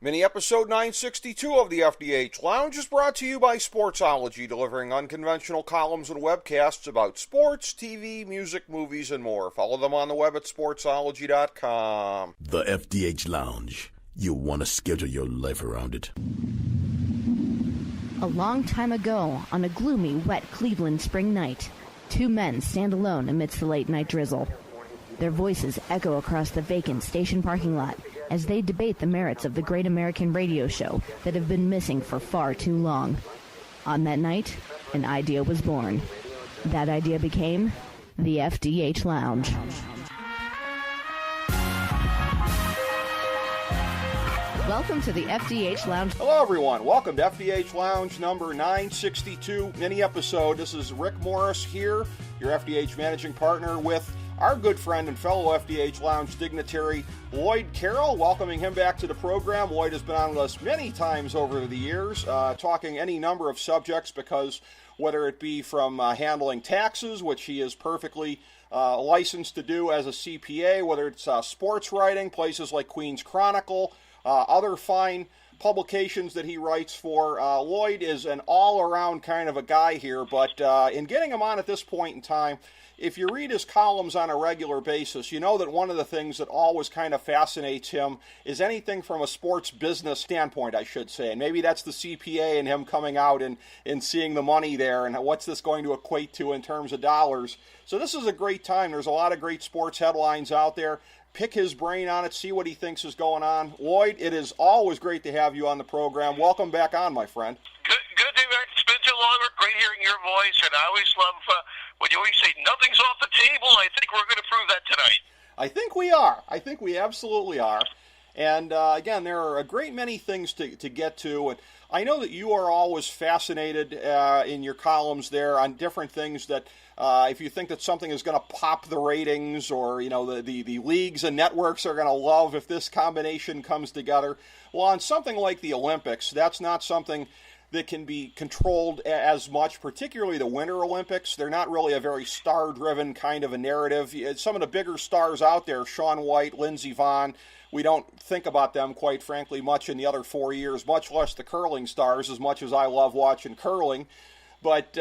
Mini episode 962 of the FDH Lounge is brought to you by Sportsology, delivering unconventional columns and webcasts about sports, TV, music, movies, and more. Follow them on the web at sportsology.com. The FDH Lounge. You want to schedule your life around it. A long time ago, on a gloomy, wet Cleveland spring night, two men stand alone amidst the late-night drizzle. Their voices echo across the vacant station parking lot as they debate the merits of the great American radio show that have been missing for far too long. On that night, an idea was born. That idea became the FDH Lounge. Welcome to the FDH Lounge. Hello, everyone. Welcome to FDH Lounge number 962, mini episode. This is Rick Morris here, your FDH managing partner, with our good friend and fellow FDH Lounge dignitary, Lloyd Carroll, welcoming him back to the program. Lloyd has been on with us many times over the years, talking any number of subjects, because whether it be from handling taxes, which he is perfectly licensed to do as a CPA, whether it's sports writing, places like Queen's Chronicle, other fine publications that he writes for. Lloyd is an all-around kind of a guy here, but in getting him on at this point in time, if you read his columns on a regular basis, you know that one of the things that always kind of fascinates him is anything from a sports business standpoint, I should say. And maybe that's the CPA and him coming out and seeing the money there and what's this going to equate to in terms of dollars. So this is a great time. There's a lot of great sports headlines out there. Pick his brain on it, see what he thinks is going on. Lloyd, it is always great to have you on the program. Welcome back on, my friend. Good to be back. It's been too long. Great hearing your voice, and I always love when you always say nothing's off the table. I think we're going to prove that tonight. I think we are. I think we absolutely are. And again, there are a great many things to get to. And I know that you are always fascinated in your columns there on different things that if you think that something is going to pop the ratings, or the leagues and networks are going to love if this combination comes together. Well, on something like the Olympics, that's not something that can be controlled as much, particularly the Winter Olympics. They're not really a very star-driven kind of a narrative. Some of the bigger stars out there, Shaun White, Lindsey Vonn, we don't think about them, quite frankly, much in the other 4 years, much less the curling stars, as much as I love watching curling. But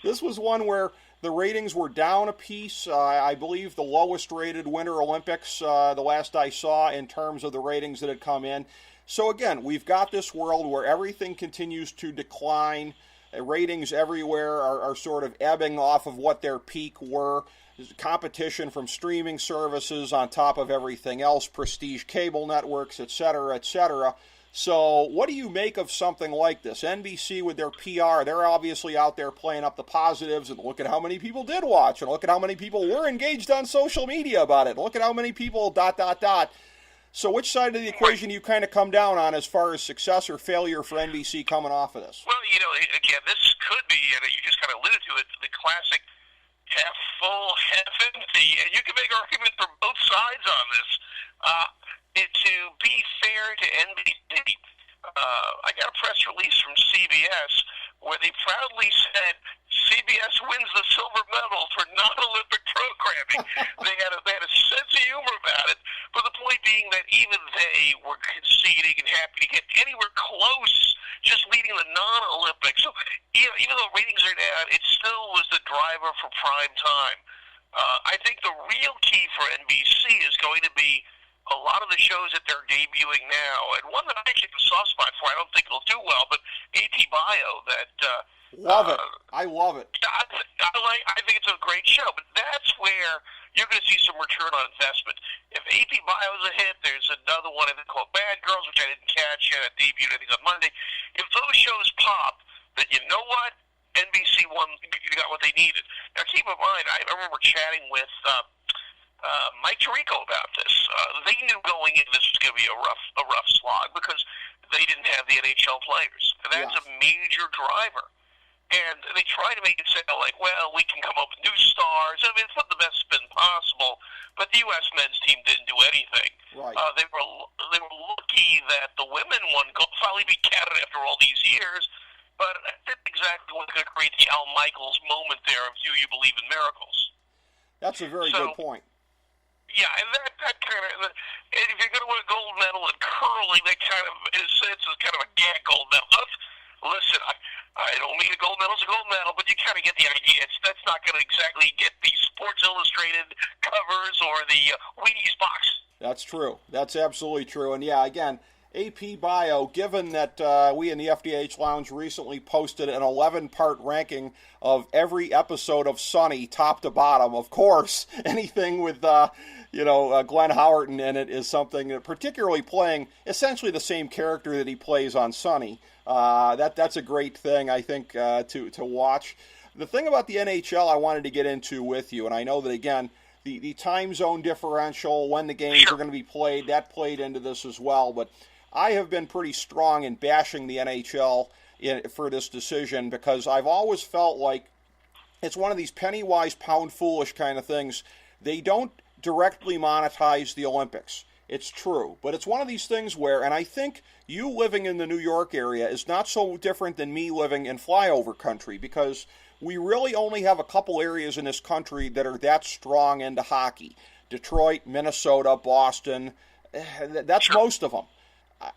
this was one where the ratings were down a piece. I believe the lowest rated Winter Olympics, the last I saw, in terms of the ratings that had come in. So again, we've got this world where everything continues to decline. Ratings everywhere are sort of ebbing off of what their peak were. There's competition from streaming services on top of everything else, prestige cable networks, et cetera, et cetera. So what do you make of something like this? NBC with their PR, they're obviously out there playing up the positives, and look at how many people did watch, and look at how many people were engaged on social media about it. Look at how many people ... So which side of the equation you kind of come down on as far as success or failure for NBC coming off of this? Well, again, this could be, and you just kind of alluded to it, the classic half full, half empty, and you can make arguments from both sides on this. To be fair to NBC, I got a press release from CBS where they proudly said CBS wins the silver medal for non-Olympic programming. They had a sense of humor about it, but the point being that even they were conceding and happy to get anywhere close, just leading the non-Olympics. So even though ratings are down, it still was the driver for prime time. I think the real key for NBC is going to be a lot of the shows that they're debuting now, and one that I actually have a soft spot for, I don't think it'll do well, but AP Bio, that... love it. I love it. I think it's a great show, but that's where you're going to see some return on investment. If AP Bio is a hit, there's another one I think called Bad Girls, which I didn't catch yet. It debuted, I think, on Monday. If those shows pop, then you know what? NBC got what they needed. Now, keep in mind, I remember chatting with... Mike Tirico about this. They knew going in this was going to be a rough slog because they didn't have the NHL players. And that's a major driver. And they try to make it sound like, well, we can come up with new stars. I mean, it's not the best spin possible, but the U.S. men's team didn't do anything. Right. They were lucky that the women won gold, finally beat Canada after all these years, but that's exactly what's going to create the Al Michaels moment there of do you believe in miracles. That's a very good point. Yeah, and that kind of, and if you're going to win a gold medal in curling, that kind of, in a sense, is kind of a gag gold medal. Listen, I don't mean a gold medal's a gold medal, but you kind of get the idea. That's not going to exactly get the Sports Illustrated covers or the Wheaties box. That's true. That's absolutely true. And yeah, again, AP Bio, given that we in the FDH Lounge recently posted an 11-part ranking of every episode of Sunny, top to bottom, of course, anything with, Glenn Howerton in it is something that, particularly playing essentially the same character that he plays on Sunny, that's a great thing, I think, to watch. The thing about the NHL I wanted to get into with you, and I know that, again, the time zone differential, when the games are going to be played, that played into this as well, but I have been pretty strong in bashing the NHL for this decision because I've always felt like it's one of these penny-wise, pound-foolish kind of things. They don't directly monetize the Olympics. It's true. But it's one of these things where, and I think you living in the New York area is not so different than me living in flyover country because we really only have a couple areas in this country that are that strong into hockey. Detroit, Minnesota, Boston, that's most of them.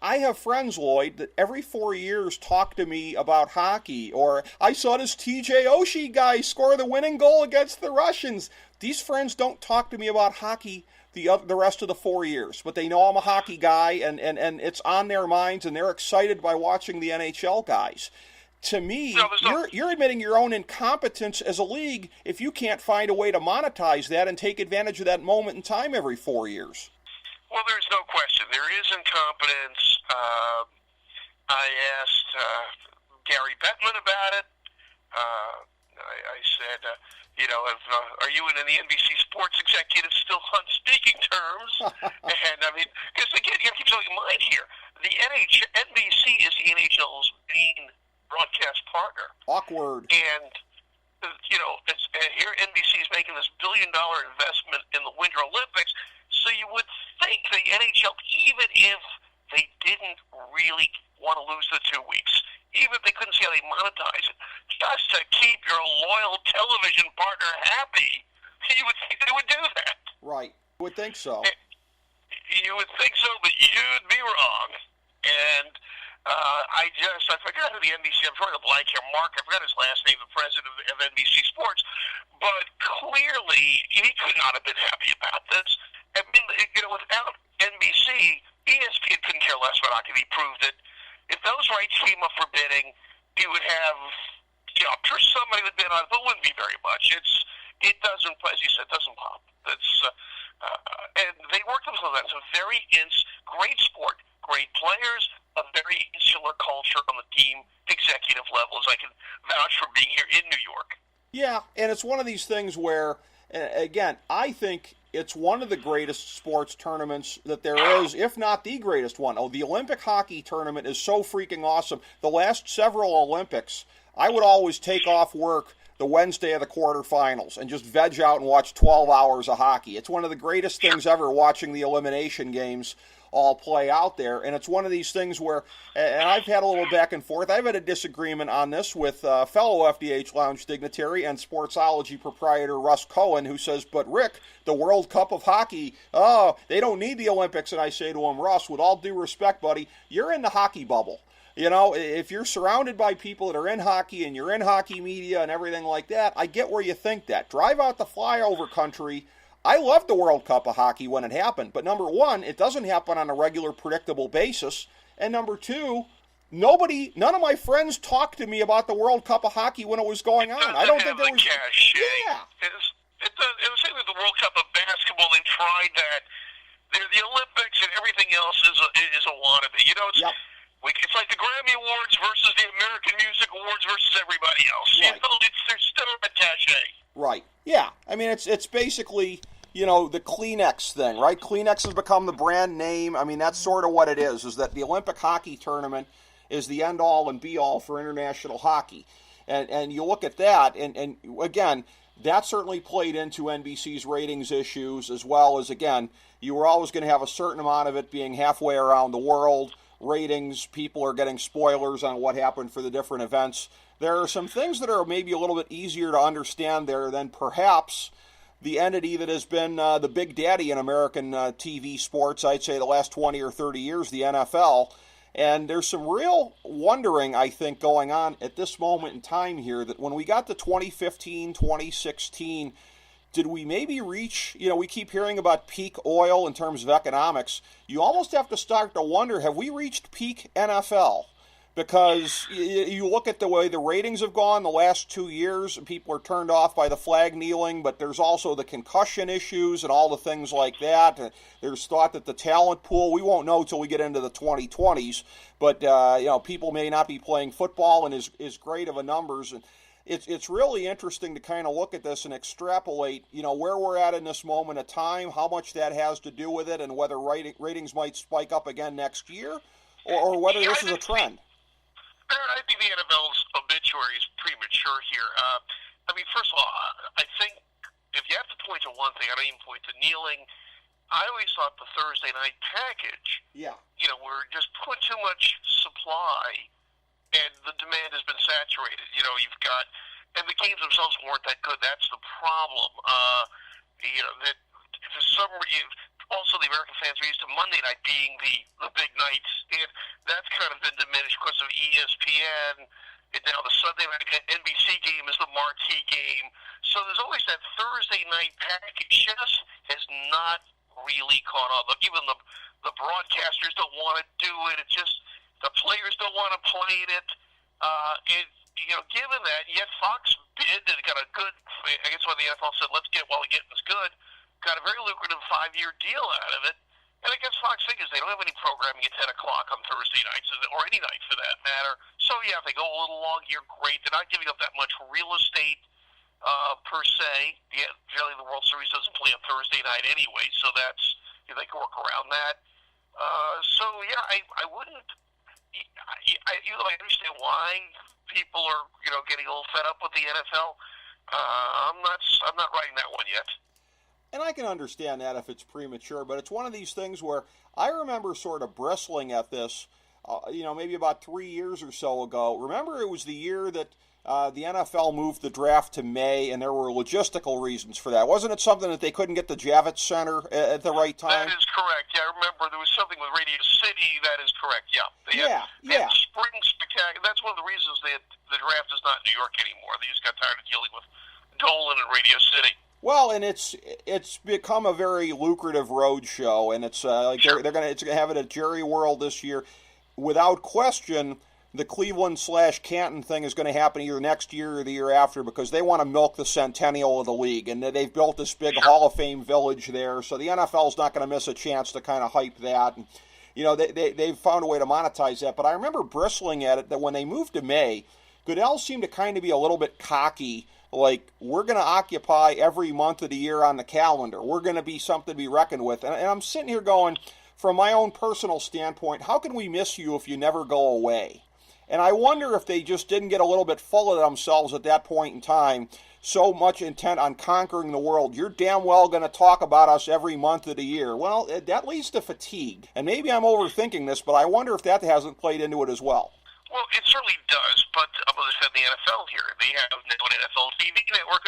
I have friends, Lloyd, that every 4 years talk to me about hockey, or I saw this TJ Oshie guy score the winning goal against the Russians. These friends don't talk to me about hockey the rest of the 4 years, but they know I'm a hockey guy, and it's on their minds, and they're excited by watching the NHL guys. To me, you're admitting your own incompetence as a league if you can't find a way to monetize that and take advantage of that moment in time every 4 years. Well, there's no question. There is incompetence. I asked Gary Bettman about it. I said, are you and the NBC sports executives still on speaking terms? And, I mean, because, again, you have to keep something in mind here. The NBC is the NHL's main broadcast partner. Awkward. And, here NBC is making this billion-dollar investment in the Winter Olympics. So you would think the NHL, even if they didn't really want to lose the 2 weeks, even if they couldn't see how they monetize it, just to keep your loyal television partner happy, you would think they would do that. Right. I would think so. You would think so, but you'd be wrong. And I forgot who the NBC, I'm trying to blank here, Mark, I forgot his last name, the president of NBC Sports, but clearly he could not have been happy about this. I mean, without NBC, ESPN couldn't care less about hockey. He proved it. If those rights came up for bidding, you would have, I'm sure somebody would bid on it, but it wouldn't be very much. It doesn't, as you said, doesn't pop. And they worked themselves out. It's a very great sport, great players, a very insular culture on the team executive levels. I can vouch for being here in New York. Yeah, and it's one of these things where, again, I think it's one of the greatest sports tournaments that there is, if not the greatest one. Oh, the Olympic hockey tournament is so freaking awesome. The last several Olympics, I would always take off work the Wednesday of the quarterfinals and just veg out and watch 12 hours of hockey. It's one of the greatest things ever, watching the elimination games all play out there. And it's one of these things where, and I've had a little back and forth, I've had a disagreement on this with fellow FDH Lounge dignitary and Sportsology proprietor Russ Cohen, who says, but Rick, the World Cup of hockey, they don't need the Olympics. And I say to him, Russ, with all due respect, buddy, you're in the hockey bubble. If you're surrounded by people that are in hockey and you're in hockey media and everything like that, I get where you think that. Drive out the flyover country. I loved the World Cup of hockey when it happened, but number one, it doesn't happen on a regular, predictable basis. And number two, none of my friends talked to me about the World Cup of hockey when it was going on. I don't think there was. Yeah. It was saying that the World Cup of basketball, they tried that. The Olympics and everything else is a wannabe. It's. Yep. It's like the Grammy Awards versus the American Music Awards versus everybody else. Right. There's still a cachet. Right. Yeah. I mean, it's basically, the Kleenex thing, right? Kleenex has become the brand name. I mean, that's sort of what it is that the Olympic hockey tournament is the end-all and be-all for international hockey. And you look at that, and again, that certainly played into NBC's ratings issues, as well as, again, you were always going to have a certain amount of it being halfway around the world. Ratings, people are getting spoilers on what happened for the different events. There are some things that are maybe a little bit easier to understand there than perhaps the entity that has been the big daddy in American TV sports, I'd say the last 20 or 30 years, the NFL. And there's some real wondering, I think, going on at this moment in time here, that when we got to 2015, 2016, did we maybe reach, we keep hearing about peak oil in terms of economics. You almost have to start to wonder, have we reached peak NFL? Because you look at the way the ratings have gone the last 2 years, people are turned off by the flag kneeling, but there's also the concussion issues and all the things like that. There's thought that the talent pool, we won't know till we get into the 2020s, but people may not be playing football and as great of a numbers. And it's really interesting to kind of look at this and extrapolate, where we're at in this moment of time, how much that has to do with it, and whether ratings might spike up again next year, or whether this is a trend. I think the NFL's obituary is premature here. First of all, I think if you have to point to one thing, I don't even point to kneeling. I always thought the Thursday night package, we're just put too much supply, and the demand has been saturated. You've got, and the games themselves weren't that good. That's the problem. That for some reason, also the American fans are used to Monday night being the big nights, and that's kind of been diminished because of ESPN. And now the Sunday night NBC game is the marquee game. So there's always that Thursday night package just has not really caught up. Even the broadcasters don't want to do it. It's just the players don't want to play it. Given that, yet Fox bid and got a good, I guess when the NFL said, let's get while we get this good, got a very lucrative 5-year deal out of it. And I guess Fox figures they don't have any programming at 10 o'clock on Thursday nights, or any night for that matter. So, yeah, if they go a little long here, great. They're not giving up that much real estate per se. Generally, the World Series doesn't play on Thursday night anyway, so that's, they can work around that. I wouldn't, even though I understand why people are, getting a little fed up with the NFL, I'm not writing that one yet. And I can understand that if it's premature, but it's one of these things where I remember sort of bristling at this, maybe about 3 years or so ago. Remember, it was the year that the NFL moved the draft to May, and there were logistical reasons for that. Wasn't it something that they couldn't get the Javits Center at the right time? That is correct. Yeah, I remember there was something with Radio City. That is correct. Yeah. They had spring spectacular. That's one of the reasons the draft is not in New York anymore. They just got tired of dealing with Dolan and Radio City. Well, and it's become a very lucrative road show, and it's they're gonna have it at Jerry World this year. Without question, the Cleveland/Canton thing is going to happen either next year or the year after, because they want to milk the centennial of the league, and they've built this big Hall of Fame village there. So the NFL's not going to miss a chance to kind of hype that. And, they've found a way to monetize that. But I remember bristling at it that when they moved to May, Goodell seemed to kind of be a little bit cocky. Like, we're going to occupy every month of the year on the calendar. We're going to be something to be reckoned with. And I'm sitting here going, from my own personal standpoint, how can we miss you if you never go away? And I wonder if they just didn't get a little bit full of themselves at that point in time, so much intent on conquering the world. You're damn well going to talk about us every month of the year. Well, that leads to fatigue. And maybe I'm overthinking this, but I wonder if that hasn't played into it as well. Well, it certainly does, but I'm going to defend the NFL here. They have now an NFL TV network.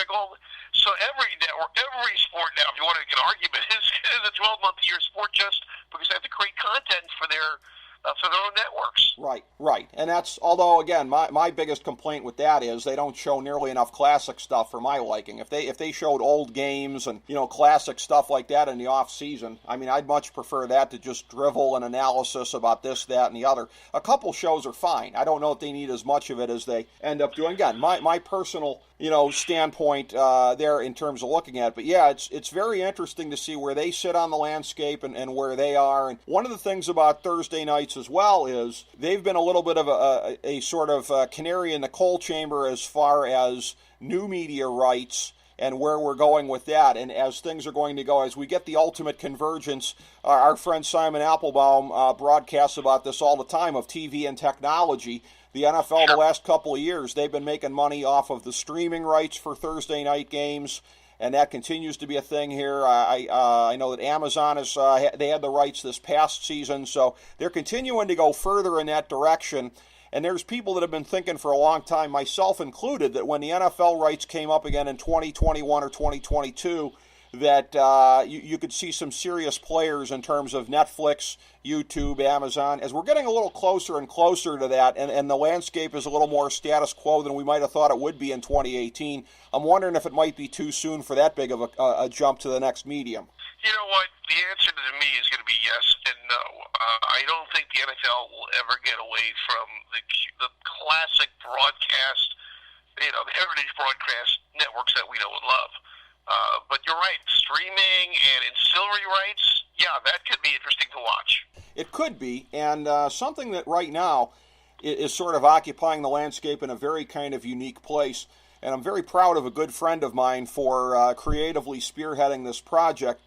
So every network, every sport now, if you want to get an argument, is a 12-month-a-year sport just because they have to create content for their own networks. Right. And that's, although, again, my biggest complaint with that is they don't show nearly enough classic stuff for my liking. If they showed old games and, classic stuff like that in the off-season, I'd much prefer that to just drivel an analysis about this, that, and the other. A couple shows are fine. I don't know if they need as much of it as they end up doing. Again, my personal, standpoint there in terms of looking at it. But, yeah, it's very interesting to see where they sit on the landscape and where they are. And one of the things about Thursday nights as well is they've been a little bit of a sort of canary in the coal chamber as far as new media rights and where we're going with that. And as things are going to go, as we get the ultimate convergence, our friend Simon Applebaum broadcasts about this all the time, of TV and technology. The NFL the last couple of years, they've been making money off of the streaming rights for Thursday night games, and that continues to be a thing here. I know that Amazon they had the rights this past season, so they're continuing to go further in that direction. And there's people that have been thinking for a long time, myself included, that when the NFL rights came up again in 2021 or 2022, that you could see some serious players in terms of Netflix, YouTube, Amazon. As we're getting a little closer and closer to that, and the landscape is a little more status quo than we might have thought it would be in 2018, I'm wondering if it might be too soon for that big of a jump to the next medium. You know what? The answer to me is going to be yes and no. I don't think the NFL will ever get away from the classic broadcast, the heritage broadcast networks that we know and love. But you're right, streaming and ancillary rights, yeah, that could be interesting to watch. It could be, and something that right now is sort of occupying the landscape in a very kind of unique place, and I'm very proud of a good friend of mine for creatively spearheading this project.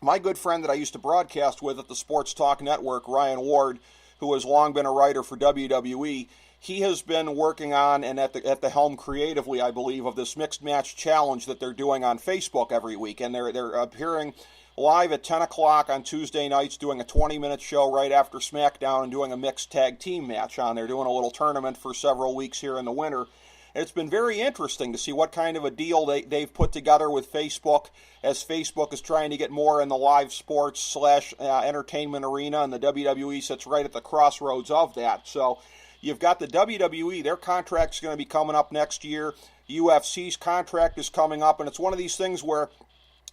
My good friend that I used to broadcast with at the Sports Talk Network, Ryan Ward, who has long been a writer for WWE, he has been working on and at the helm creatively, I believe, of this mixed match challenge that they're doing on Facebook every week. And they're appearing live at 10 o'clock on Tuesday nights, doing a 20-minute show right after SmackDown and doing a mixed tag team match on there, doing a little tournament for several weeks here in the winter. And it's been very interesting to see what kind of a deal they've put together with Facebook, as Facebook is trying to get more in the live sports / entertainment arena, and the WWE sits right at the crossroads of that. So you've got the WWE, their contract's going to be coming up next year. UFC's contract is coming up, and it's one of these things where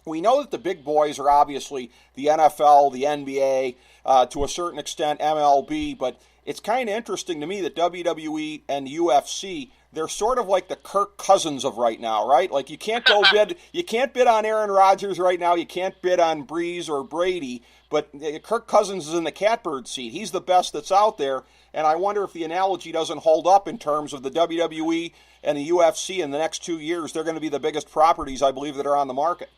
we know that the big boys are obviously the NFL, the NBA, to a certain extent MLB, but it's kind of interesting to me that WWE and UFC, they're sort of like the Kirk Cousins of right now, right? Like you can't bid on Aaron Rodgers right now, you can't bid on Breeze or Brady, but Kirk Cousins is in the catbird seat. He's the best that's out there, and I wonder if the analogy doesn't hold up in terms of the WWE and the UFC in the next 2 years. They're going to be the biggest properties, I believe, that are on the market.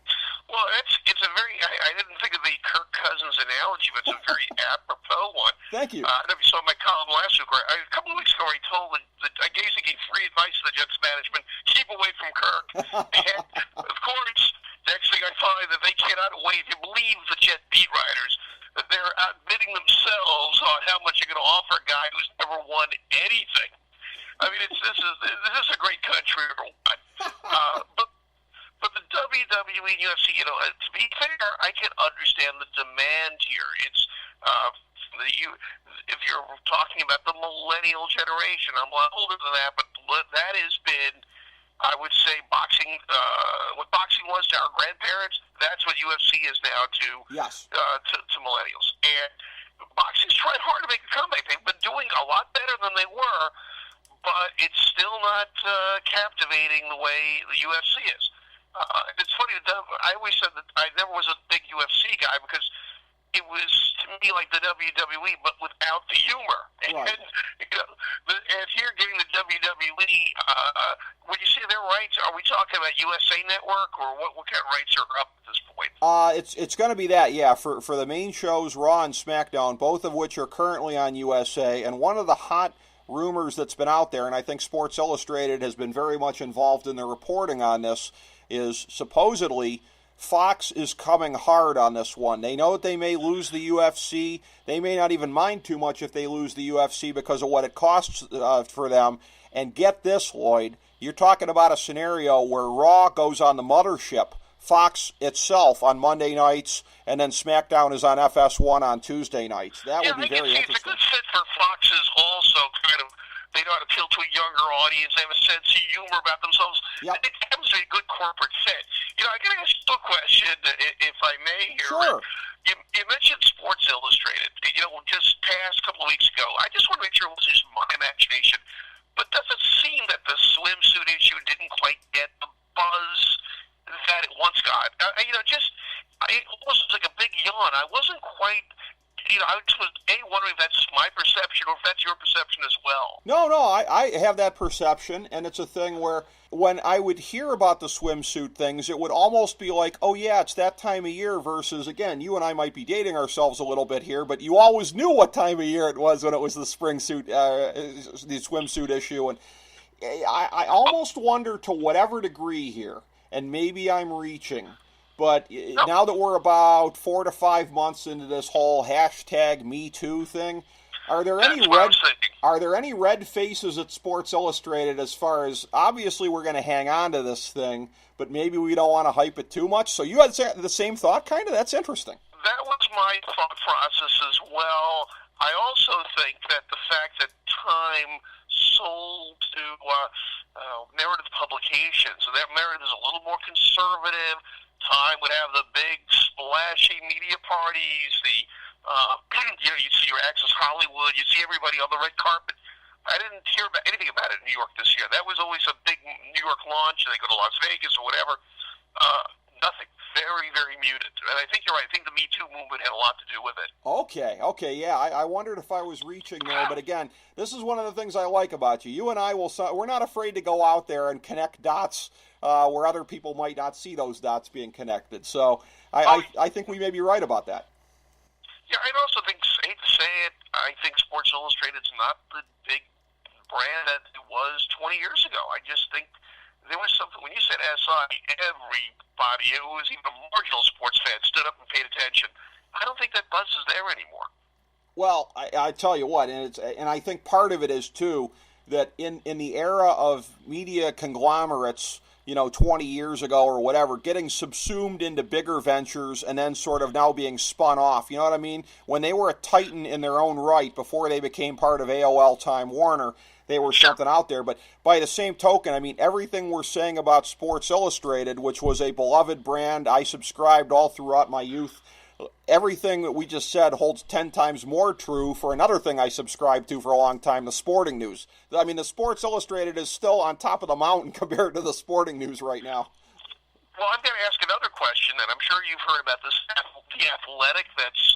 Well, it's a very, I didn't think of the Kirk Cousins analogy, but it's a very apropos one. Thank you. I don't know if you saw my column last week, where a couple of weeks ago I told I basically gave free advice to the Jets management, keep away from Kirk. And, of course, next thing I find that they cannot wait to believe the Jet beat writers, that they're outbidding themselves on how much you're going to offer a guy who's never won anything. I mean, this is a great country or what. But the WWE and UFC, to be fair, I can understand the demand here. It's if you're talking about the millennial generation, I'm a lot older than that, but that has been, I would say, boxing. What boxing was to our grandparents, that's what UFC is now to millennials. And boxing's tried hard to make a comeback. They've been doing a lot better than they were, but it's still not captivating the way the UFC is. It's funny, I always said that I never was a big UFC guy because it was, to me, like the WWE, but without the humor. Right. And here getting the WWE, when you say their rights, are we talking about USA Network, or what kind of rights are up at this point? It's going to be that, yeah, for the main shows, Raw and SmackDown, both of which are currently on USA, and one of the hot rumors that's been out there, and I think Sports Illustrated has been very much involved in the reporting on this, is supposedly Fox is coming hard on this one. They know that they may lose the UFC. They may not even mind too much if they lose the UFC because of what it costs for them. And get this, Lloyd, you're talking about a scenario where Raw goes on the mothership, Fox itself, on Monday nights, and then SmackDown is on FS1 on Tuesday nights. That would be very interesting. It's a good fit for Fox's also kind of. They know how to appeal to a younger audience. They have a sense of humor about themselves. Yep. It happens to be a good corporate fit. I got to ask you a question, if I may here. Sure. You mentioned Sports Illustrated, just past a couple of weeks ago. I just want to make sure it wasn't just my imagination. But does it seem that the swimsuit issue didn't quite get the buzz that it once got? It almost was like a big yawn. I wasn't quite... I was wondering if that's my perception or if that's your perception as well. No, I have that perception, and it's a thing where when I would hear about the swimsuit things, it would almost be like, oh yeah, it's that time of year versus, again, you and I might be dating ourselves a little bit here, but you always knew what time of year it was when it was the the swimsuit issue, and I almost wonder to whatever degree here, and maybe I'm reaching, but now that we're about 4 to 5 months into this whole hashtag Me Too thing, Are there That's what I was thinking. Are there any red faces at Sports Illustrated as far as, obviously we're going to hang on to this thing, but maybe we don't want to hype it too much? So you had the same thought, kind of? That's interesting. That was my thought process as well. I also think that the fact that Time sold to Meredith Publications, and that Meredith is a little more conservative. Time would have the big splashy media parties, you see your Access Hollywood, you see everybody on the red carpet. I didn't hear anything about it in New York this year. That was always a big New York launch, and they go to Las Vegas or whatever. Nothing. Very, very muted. And I think you're right. I think the Me Too movement had a lot to do with it. Okay, yeah. I wondered if I was reaching there, but again, this is one of the things I like about you. You and I we're not afraid to go out there and connect dots where other people might not see those dots being connected. So I think we may be right about that. Yeah, I also think, I hate to say it, I think Sports Illustrated's not the big brand that it was 20 years ago. I just think there was something, when you said SI, everybody, it was even a marginal sports fan, stood up and paid attention. I don't think that buzz is there anymore. Well, I tell you what, and I think part of it is, too, that in the era of media conglomerates, 20 years ago or whatever, getting subsumed into bigger ventures and then sort of now being spun off. You know what I mean? When they were a titan in their own right before they became part of AOL Time Warner, they were something out there. But by the same token, I mean, everything we're saying about Sports Illustrated, which was a beloved brand, I subscribed all throughout my youth. Everything that we just said holds 10 times more true for another thing I subscribed to for a long time, the sporting news. I mean, the Sports Illustrated is still on top of the mountain compared to the sporting news right now. Well, I'm going to ask another question, and I'm sure you've heard about this, the Athletic that's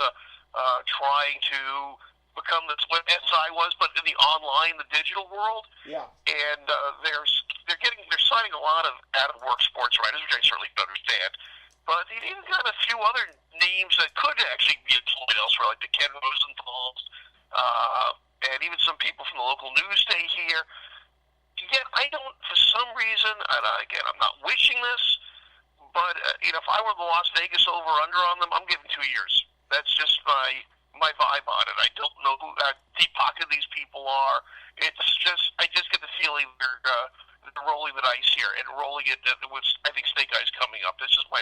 trying to become what SI was, but in the online, the digital world. Yeah. And they're signing a lot of out-of-work sports writers, which I certainly understand. But they've even got a few other names that could actually be employed elsewhere, like the Ken Rosenthal's, and even some people from the local news stay here. Yet I don't, for some reason, and again, I'm not wishing this, but if I were the Las Vegas over/under on them, I'm giving 2 years. That's just my vibe on it. I don't know how deep pocket these people are. It's just, I just get the feeling they're rolling the dice here and rolling it with, I think, Snake Eyes coming up. This is my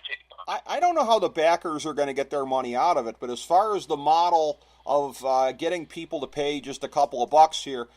take on it. I don't know how the backers are going to get their money out of it, but as far as the model of getting people to pay just a couple of bucks here,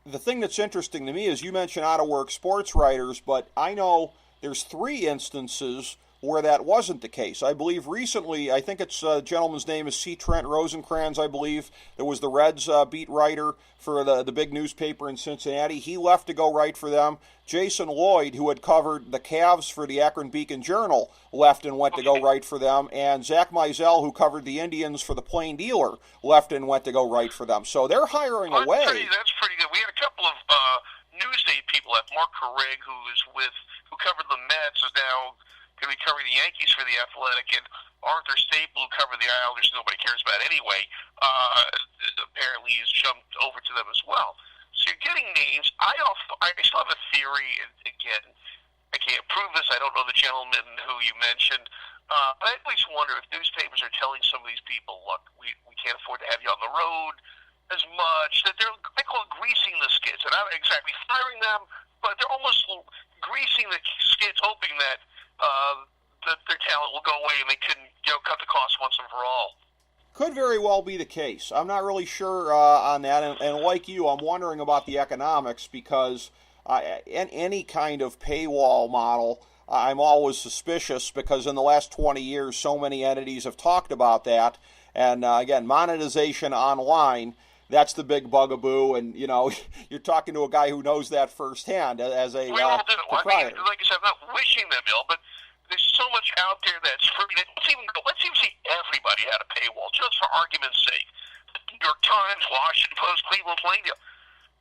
the thing that's interesting to me is you mentioned out-of-work sports writers, but I know there's 3 instances where that wasn't the case. I believe recently, I think it's a gentleman's name is C. Trent Rosencrantz, I believe. There was the Reds beat writer for the big newspaper in Cincinnati. He left to go write for them. Jason Lloyd, who had covered the Cavs for the Akron Beacon Journal, left and went to go write for them. And Zach Mizell, who covered the Indians for the Plain Dealer, left and went to go write for them. So they're hiring away. That's pretty good. We had a couple of Newsday people left. Mark Carrig, who covered the Mets, is now going to be covering the Yankees for the Athletic, and Arthur Staple, who covered the Islanders, nobody cares about anyway, apparently has jumped over to them as well. So you're getting names. I still have a theory, and again, I can't prove this. I don't know the gentleman who you mentioned. But I always wonder if newspapers are telling some of these people, look, we can't afford to have you on the road as much, that I call it greasing the skids. They're not exactly firing them, but they're almost greasing the skids, hoping that their talent will go away and they can cut the cost once and for all. Could very well be the case. I'm not really sure on that, and like you, I'm wondering about the economics because in any kind of paywall model, I'm always suspicious because in the last 20 years, so many entities have talked about that. And again, monetization online, that's the big bugaboo. And, you're talking to a guy who knows that firsthand as a proprietor. I mean, like I said, I'm not wishing them ill, but there's so much out there that's free. Let's even see everybody had a paywall, just for argument's sake. The New York Times, Washington Post, Cleveland Plainview.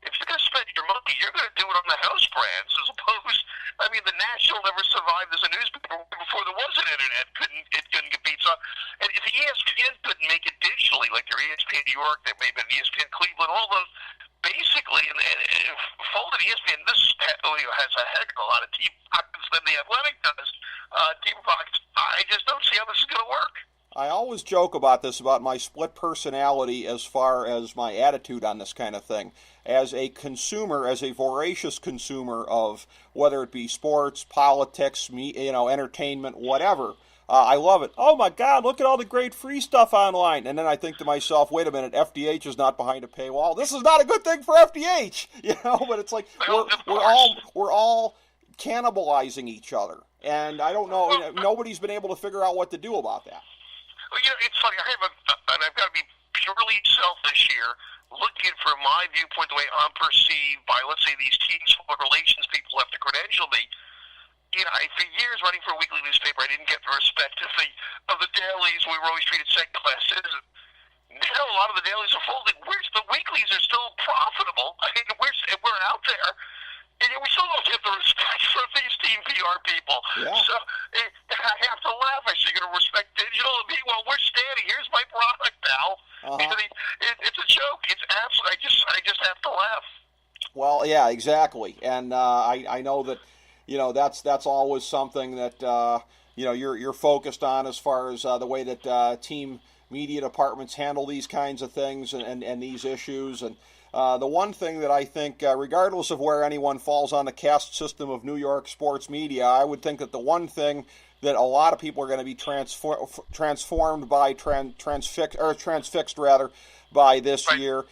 If you're going to spend your money, you're going to do it on the house brands as opposed. I mean, the National never survived as a newspaper before there was an internet. It couldn't get beat. So, and if ESPN couldn't make it digitally, like their ESPN New York, there may have been ESPN Cleveland, all those basically, and folded ESPN. This has a heck of a lot of deep pockets than the Athletic does. Deeper pockets. I just don't see how this is going to work. I always joke about this, about my split personality as far as my attitude on this kind of thing. As a consumer, as a voracious consumer of whether it be sports, politics, entertainment, whatever, I love it. Oh my God, look at all the great free stuff online. And then I think to myself, wait a minute, FDH is not behind a paywall. This is not a good thing for FDH, But it's like we're all cannibalizing each other, and I don't know. Nobody's been able to figure out what to do about that. Well, it's funny. And I've got to be purely selfish here, looking from my viewpoint, the way I'm perceived by, let's say, these teams, public relations people have to credential me. For years running for a weekly newspaper, I didn't get the respect of the dailies. We were always treated second-class citizens. Now a lot of the dailies are folding. The weeklies are still profitable. I mean, we're out there, and we still don't get the respect from these team PR people. Yeah. So I have to laugh. I say, you're going to respect digital? And meanwhile, we're standing. Here's my product, pal. It's a joke. It's absolute. I just have to laugh. Well, yeah, exactly. And I know that. That's always something that you're focused on as far as the way that team media departments handle these kinds of things and these issues. And the one thing that I think, regardless of where anyone falls on the caste system of New York sports media, I would think that the one thing that a lot of people are going to be transformed by transfixed by this year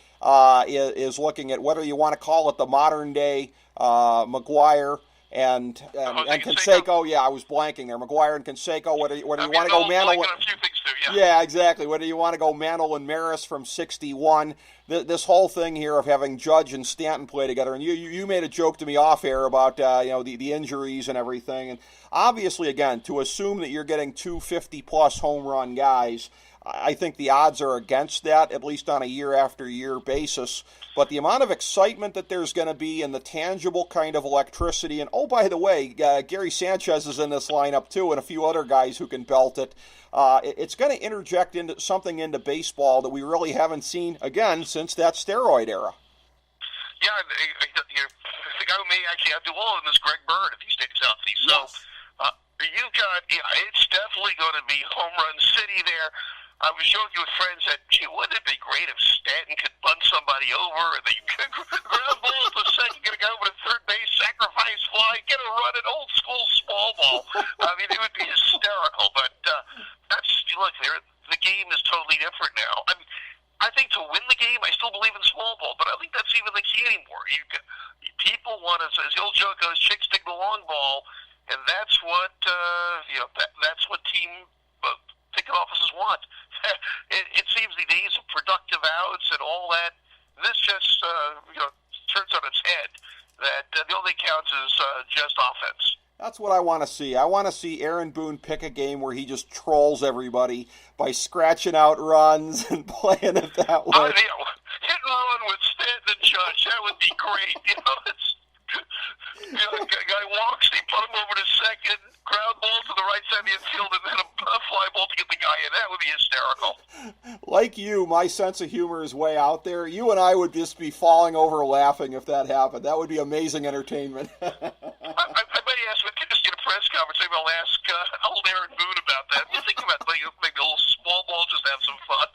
is looking at whether you want to call it the modern day McGuire and Canseco. Yeah, I was blanking there. McGuire and Canseco. Whether you want to go Mantle. Yeah, exactly. Whether you want to go Mantle and Maris from '61. This whole thing here of having Judge and Stanton play together, and you made a joke to me off air about the injuries and everything, and obviously again to assume that you're getting 250+ home run guys, I think the odds are against that, at least on a year after year basis. But the amount of excitement that there's going to be and the tangible kind of electricity, and oh, by the way, Gary Sanchez is in this lineup too, and a few other guys who can belt it. It's going to interject something into baseball that we really haven't seen, again, since that steroid era. Yeah, the guy who may actually have to do all of this, Greg Bird, if he stays healthy. So you've got, it's definitely going to be home run city there. I was joking with friends that, wouldn't it be great if Stanton could bunt somebody over and they could ground ball to second, get a guy over to third base, sacrifice fly, get a run, an old school small ball. I mean, it would be hysterical. But the game is totally different now. I mean, I think to win the game, I still believe in small ball, but I think that's even the key anymore. People want to, as the old joke goes, chicks dig the long ball, and that's what that's what team ticket offices want. It seems the days of productive outs and all that, this just turns on its head. That the only counts is just offense. That's what I want to see. I want to see Aaron Boone pick a game where he just trolls everybody by scratching out runs and playing it that way. Hit and run with Stanton and Judge, that would be great. A guy walks, they put him over to second, ground ball to the right side of the infield, and then a fly ball to get the guy in. That would be hysterical. Like you, my sense of humor is way out there. You and I would just be falling over laughing if that happened. That would be amazing entertainment. I may ask, we could just get a press conference. Maybe I'll ask old Aaron Boone about that. You think about maybe a little small ball, just have some fun.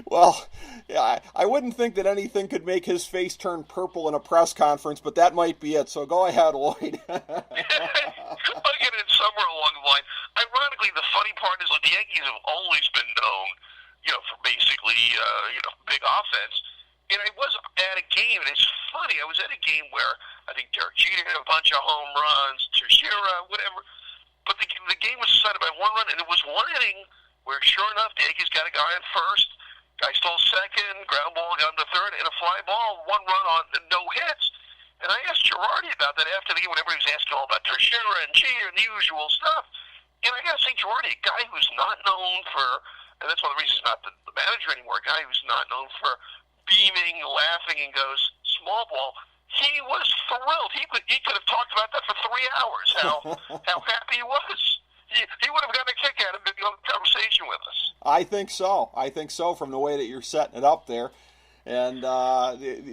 Well, yeah, I wouldn't think that anything could make his face turn purple in a press conference, but that might be it. So go ahead, Lloyd. I'll get it somewhere along the line. Ironically, the funny part is that the Yankees have always been known, for basically, big offense. And I was at a game, and it's funny, I was at a game where I think Derek Jeter had a bunch of home runs, Teixeira, whatever. But the game was decided by one run, and it was one inning where, sure enough, the Yankees got a guy at first, guy stole second, ground ball got him to third, and a fly ball, one run on, no hits. And I asked Girardi about that after the game, whenever he was asking all about Teixeira and Jeter and the usual stuff. And I got to say, Girardi, a guy who's not known for, and that's one of the reasons he's not the manager anymore, a guy who's not known for beaming, laughing, and goes, small ball, he was thrilled. He could have talked about that for 3 hours, how happy he was. He would have gotten a kick out of him on the conversation with us. I think so from the way that you're setting it up there. And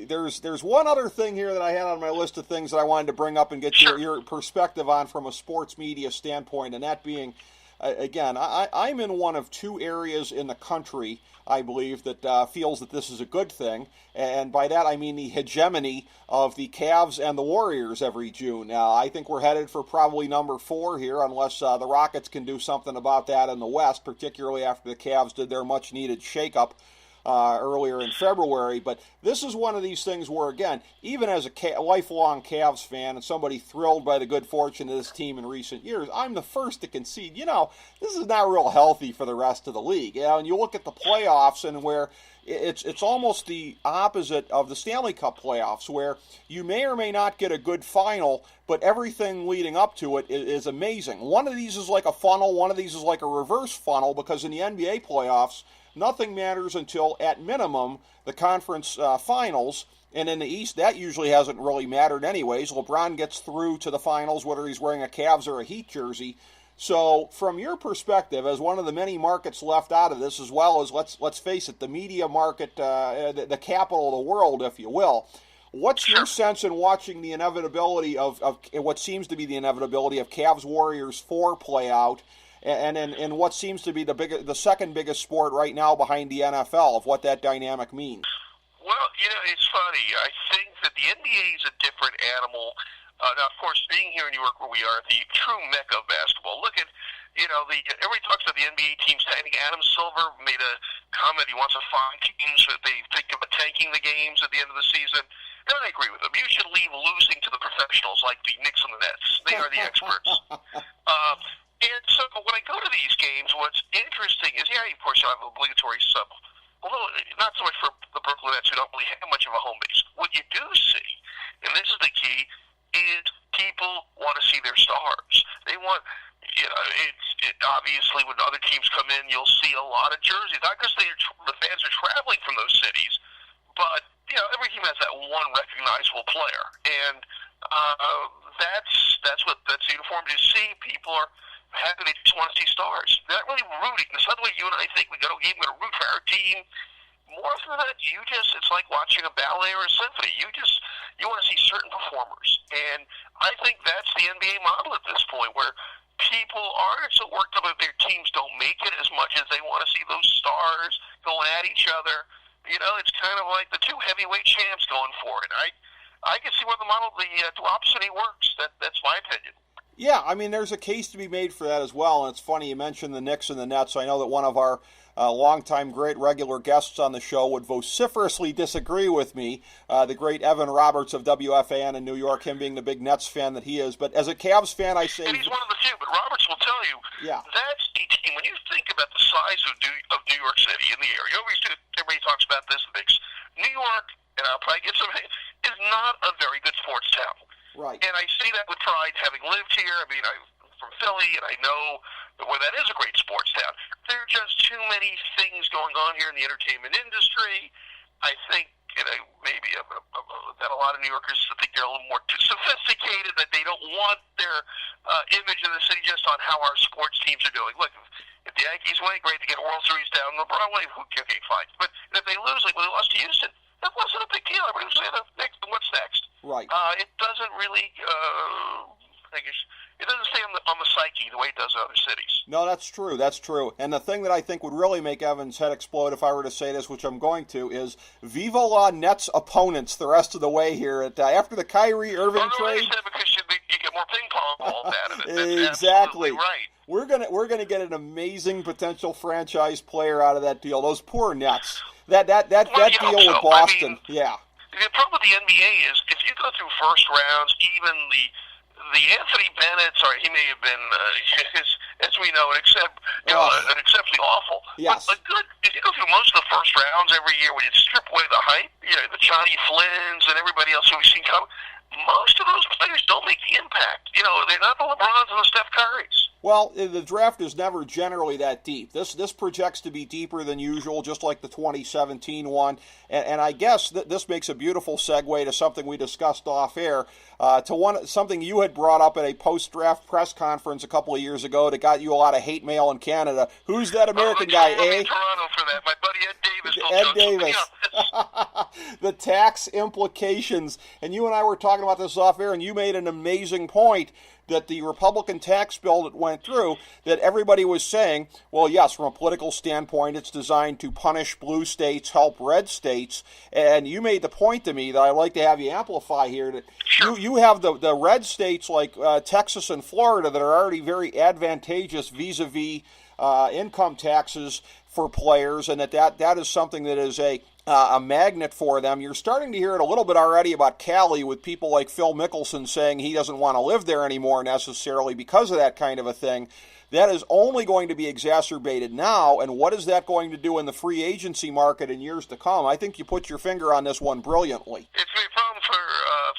there's one other thing here that I had on my list of things that I wanted to bring up and get your perspective on from a sports media standpoint, and that being again, I'm in one of two areas in the country, I believe, that feels that this is a good thing. And by that I mean the hegemony of the Cavs and the Warriors every June. I think we're headed for probably number 4 here, unless the Rockets can do something about that in the West, particularly after the Cavs did their much-needed shakeup earlier in February. But this is one of these things where, again, even as a lifelong Cavs fan and somebody thrilled by the good fortune of this team in recent years, I'm the first to concede, this is not real healthy for the rest of the league. And you look at the playoffs and where it's almost the opposite of the Stanley Cup playoffs, where you may or may not get a good final, but everything leading up to it is amazing. One of these is like a funnel, one of these is like a reverse funnel, because in the NBA playoffs, nothing matters until, at minimum, the conference finals. And in the East, that usually hasn't really mattered anyways. LeBron gets through to the finals, whether he's wearing a Cavs or a Heat jersey. So from your perspective, as one of the many markets left out of this, as well as, let's face it, the media market, the capital of the world, if you will, what's your sense in watching the inevitability of what seems to be the inevitability of Cavs-Warriors 4 play out, and in what seems to be the second biggest sport right now behind the NFL, of what that dynamic means? Well, it's funny. I think that the NBA is a different animal. Now, of course, being here in New York where we are, the true mecca of basketball. Look at, everybody talks about the NBA teams tanking. Adam Silver made a comment. He wants to find teams that they think about tanking the games at the end of the season. And I agree with him. You should leave losing to the professionals like the Knicks and the Nets. They are the experts. And so when I go to these games, what's interesting is, of course, you have an obligatory sub. Although not so much for the Brooklyn Nets, who don't really have much of a home base. What you do see, and this is the key, is people want to see their stars. They want, obviously when other teams come in, you'll see a lot of jerseys. Not because the fans are traveling from those cities, but, every team has that one recognizable player. And that's the uniform. You see people are happy, they just want to see stars. They're not really rooting. It's not the way you and I think we go to a game, we're going to root for our team. More often than that, it's like watching a ballet or a symphony. You want to see certain performers. And I think that's the NBA model at this point, where people aren't so worked up if their teams don't make it as much as they want to see those stars going at each other. It's kind of like the two heavyweight champs going for it. I can see where the model, the duopsony works. That's my opinion. Yeah, I mean, there's a case to be made for that as well. And it's funny you mentioned the Knicks and the Nets. I know that one of our longtime great regular guests on the show would vociferously disagree with me, the great Evan Roberts of WFAN in New York, him being the big Nets fan that he is. But as a Cavs fan, I say... And he's one of the few, but Roberts will tell you, that's the team. When you think about the size of New York City in the area, everybody talks about this mix. New York, and I'll probably get some, is not a very good sports town. Right. And I see that with pride, having lived here. I mean, I'm from Philly, and I know where that is a great sports town. There are just too many things going on here in the entertainment industry. I think maybe that a lot of New Yorkers think they're a little more too sophisticated, that they don't want their image of the city just on how our sports teams are doing. Look, if the Yankees win, great to get a World Series down the Broadway. Okay, fine. But if they lose, like when they lost to Houston, that wasn't a big deal. Everybody was saying, what's next? Right. It doesn't really, it doesn't stay on the psyche the way it does in other cities. No, that's true. That's true. And the thing that I think would really make Evan's head explode if I were to say this, which I'm going to, is Viva la Nets opponents the rest of the way here. After the Kyrie Irving trade... Because you get more ping pong balls out of it. That's exactly. Right. We're gonna get an amazing potential franchise player out of that deal. Those poor Nets. That deal with Boston. The problem with the NBA is if you go through first rounds, even the Anthony Bennett, he may have been, as we know, an exceptionally awful. Yes. But if you go through most of the first rounds every year, when you strip away the hype, the Johnny Flynn's and everybody else who we've seen come, most of those players don't make the impact. They're not the LeBrons and the Steph Currys. Well, the draft is never generally that deep. This projects to be deeper than usual, just like the 2017 one. And I guess this makes a beautiful segue to something we discussed off air, something you had brought up at a post-draft press conference a couple of years ago that got you a lot of hate mail in Canada. Who's that American guy, eh? Toronto for that. My buddy Ed Davis. Ed Davis. the tax implications. And you and I were talking about this off air, and you made an amazing point that the Republican tax bill that went through, that everybody was saying, well, yes, from a political standpoint, it's designed to punish blue states, help red states. And you made the point to me that I'd like to have you amplify here, that you have the red states like Texas and Florida that are already very advantageous vis-a-vis income taxes for players, and that is something that is a magnet for them. You're starting to hear it a little bit already about Cali, with people like Phil Mickelson saying he doesn't want to live there anymore necessarily because of that kind of a thing. That is only going to be exacerbated now, and what is that going to do in the free agency market in years to come? I think you put your finger on this one brilliantly. It's a problem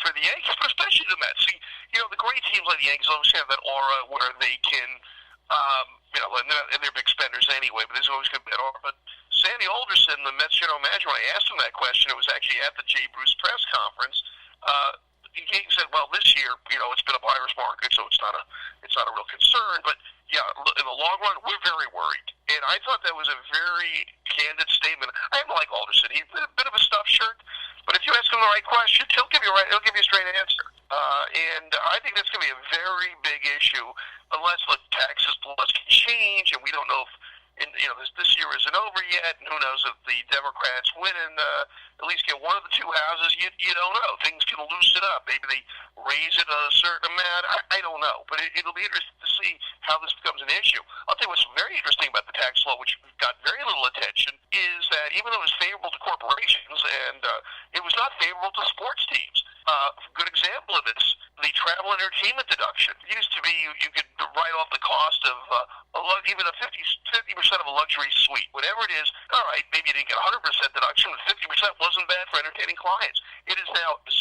for the Yankees, but especially the Mets. See, the great teams like the Yankees always have that aura where they can, and they're big spenders anyway, but there's always going to be that aura. But Sandy Alderson, the Mets general manager, when I asked him that question, it was actually at the Jay Bruce press conference. He said, "Well, this year, it's been a buyer's market, so it's not a real concern. But yeah, in the long run, we're very worried." And I thought that was a very candid statement. I am like Alderson; he's a bit of a stuffed shirt, but if you ask him the right question, he'll give you a straight answer. And I think that's going to be a very big issue unless the taxes laws can change, and we don't know if. This year isn't over yet, and who knows if the Democrats win and at least get one of the two houses. You don't know. Things can loosen up. Maybe they raise it a certain amount. I don't know. But it'll be interesting to see how this becomes an issue. I'll tell you what's very interesting about the tax law, which got very little attention, is that even though it was favorable to corporations, and it was not favorable to sports teams. A good example of this, the travel entertainment deduction. It used to be you could write off the cost of even a 50% of a luxury suite. Whatever it is, all right, maybe you didn't get 100% deduction, but 50% wasn't bad for entertaining clients. It is now 0%.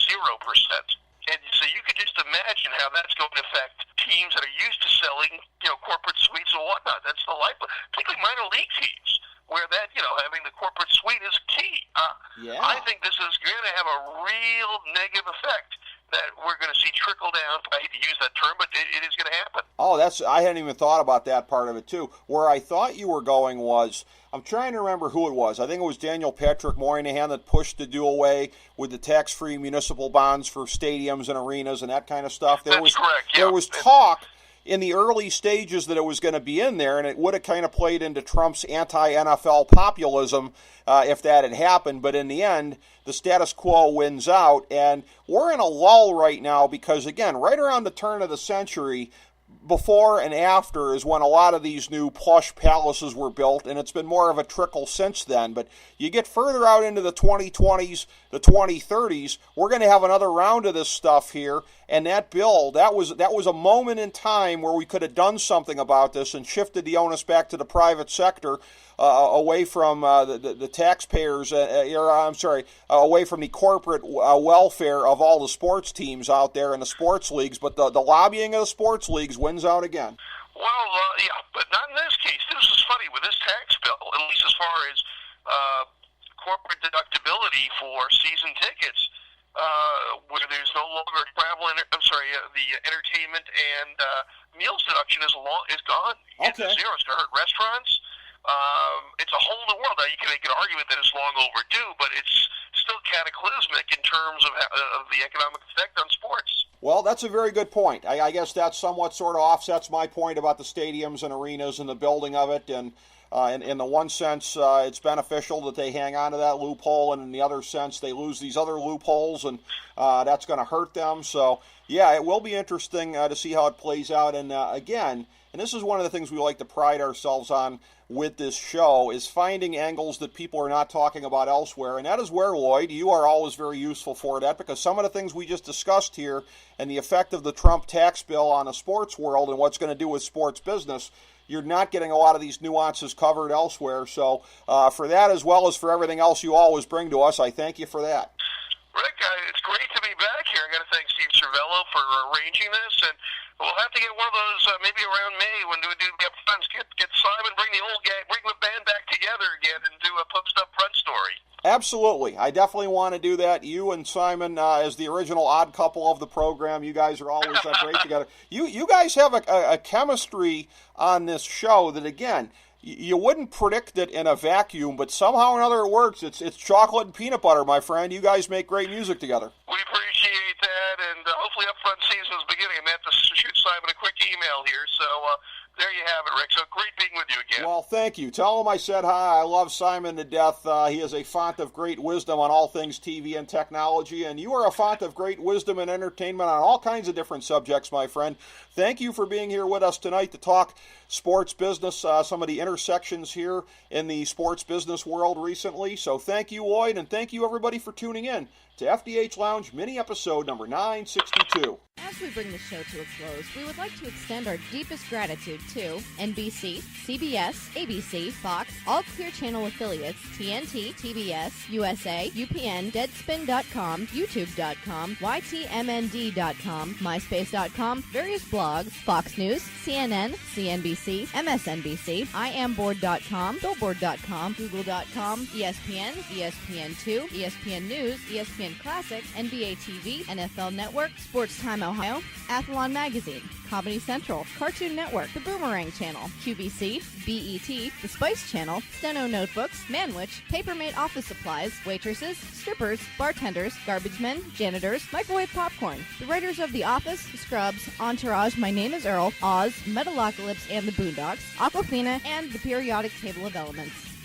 And so you could just imagine how that's going to affect teams that are used to selling, corporate suites and whatnot. That's the lifeblood, particularly minor league teams, where that, having the corporate suite is key. I think this is going to have a real negative effect that we're going to see trickle down. I hate to use that term, but it is going to happen. Oh, I hadn't even thought about that part of it, too. Where I thought you were going was, I'm trying to remember who it was. I think it was Daniel Patrick Moynihan that pushed to do away with the tax-free municipal bonds for stadiums and arenas and that kind of stuff. That's correct, yeah. There was talk in the early stages that it was going to be in there, and it would have kind of played into Trump's anti-NFL populism if that had happened. But in the end, the status quo wins out, and we're in a lull right now because, again, right around the turn of the century, before and after is when a lot of these new plush palaces were built, and it's been more of a trickle since then. But you get further out into the 2020s, the 2030s, we're going to have another round of this stuff here. And that bill, that was a moment in time where we could have done something about this and shifted the onus back to the private sector, away from the taxpayers, away from the corporate welfare of all the sports teams out there and the sports leagues. But the lobbying of the sports leagues wins out again. Well, yeah, but not in this case. This is funny with this tax bill, at least as far as corporate deductibility for season tickets. Where there's no longer the entertainment and meals deduction is gone. It's zero. It's going to hurt restaurants. It's a whole new world. Now, you can make an argument that it's long overdue, but it's still cataclysmic in terms of the economic effect on sports. Well, that's a very good point. I guess that somewhat sort of offsets my point about the stadiums and arenas and the building of it. And in the one sense, it's beneficial that they hang on to that loophole, and in the other sense, they lose these other loopholes, and that's going to hurt them. So, yeah, it will be interesting to see how it plays out. And again, and this is one of the things we like to pride ourselves on with this show, is finding angles that people are not talking about elsewhere. And that is where, Lloyd, you are always very useful for that, because some of the things we just discussed here and the effect of the Trump tax bill on the sports world and what's going to do with sports business, you're not getting a lot of these nuances covered elsewhere. So for that, as well as for everything else you always bring to us, I thank you for that. Rick, it's great to be back here. I got to thank Steve Cervello for arranging this, and we'll have to get one of those maybe around May when we do get friends. Get Simon, bring the old gang, bring the band back together again, and do a post-up front story. Absolutely. I definitely want to do that. You and Simon, as the original odd couple of the program, you guys are always great together. You guys have a chemistry on this show that, again, you wouldn't predict it in a vacuum, but somehow or another it works. It's chocolate and peanut butter, my friend. You guys make great music together. We appreciate that, and hopefully upfront season is beginning. I'm going to have to shoot Simon a quick email here, so there you have it, Rick. So great being with you again. Well, thank you. Tell him I said hi. I love Simon to death. He is a font of great wisdom on all things TV and technology, and you are a font of great wisdom and entertainment on all kinds of different subjects, my friend. Thank you for being here with us tonight to talk sports business, some of the intersections here in the sports business world recently. So thank you, Lloyd, and thank you, everybody, for tuning in to FDH Lounge mini episode number 962. As we bring the show to a close, we would like to extend our deepest gratitude to NBC, CBS, ABC, Fox, all Clear Channel affiliates, TNT, TBS, USA, UPN, Deadspin.com, YouTube.com, YTMND.com, MySpace.com, various blogs, Fox News, CNN, CNBC, MSNBC, IamBoard.com, Billboard.com, Google.com, ESPN, ESPN2, ESPN News, ESPN Classic, NBA TV, NFL Network, Sports Time Ohio, Athlon Magazine, Comedy Central, Cartoon Network, The Boomerang Channel, QVC, BET, The Spice Channel, Steno Notebooks, Manwich, Papermate Office Supplies, waitresses, strippers, bartenders, garbage men, janitors, microwave popcorn, the writers of The Office, Scrubs, Entourage, My Name is Earl, Oz, Metalocalypse and the Boondocks, Aquafina, and the periodic table of elements.